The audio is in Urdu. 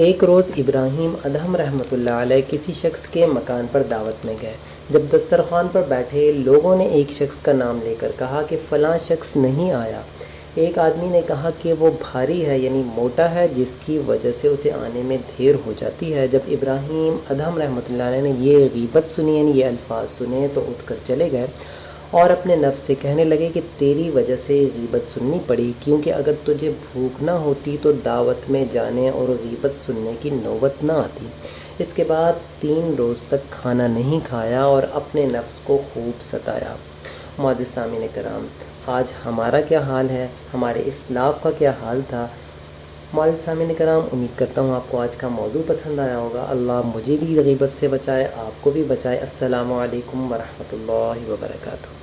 ایک روز ابراہیم ادہم رحمۃ اللہ علیہ کسی شخص کے مکان پر دعوت میں گئے۔ جب دسترخوان پر بیٹھے لوگوں نے ایک شخص کا نام لے کر کہا کہ فلاں شخص نہیں آیا۔ ایک آدمی نے کہا کہ وہ بھاری ہے، یعنی موٹا ہے، جس کی وجہ سے اسے آنے میں دیر ہو جاتی ہے۔ جب ابراہیم ادہم رحمۃ اللہ علیہ نے یہ غیبت سنی، یعنی یہ الفاظ سنے، تو اٹھ کر چلے گئے اور اپنے نفس سے کہنے لگے کہ تیری وجہ سے غیبت سننی پڑی، کیونکہ اگر تجھے بھوک نہ ہوتی تو دعوت میں جانے اور غیبت سننے کی نوبت نہ آتی۔ اس کے بعد 3 روز تک کھانا نہیں کھایا اور اپنے نفس کو خوب ستایا۔ معزز سامعین کرام، آج ہمارا کیا حال ہے، ہمارے اسلاف کا کیا حال تھا؟ معزز سامعین کرام، امید کرتا ہوں آپ کو آج کا موضوع پسند آیا ہوگا۔ اللہ مجھے بھی غیبت سے بچائے، آپ کو بھی بچائے۔ السلام علیکم ورحمۃ اللہ وبرکاتہ۔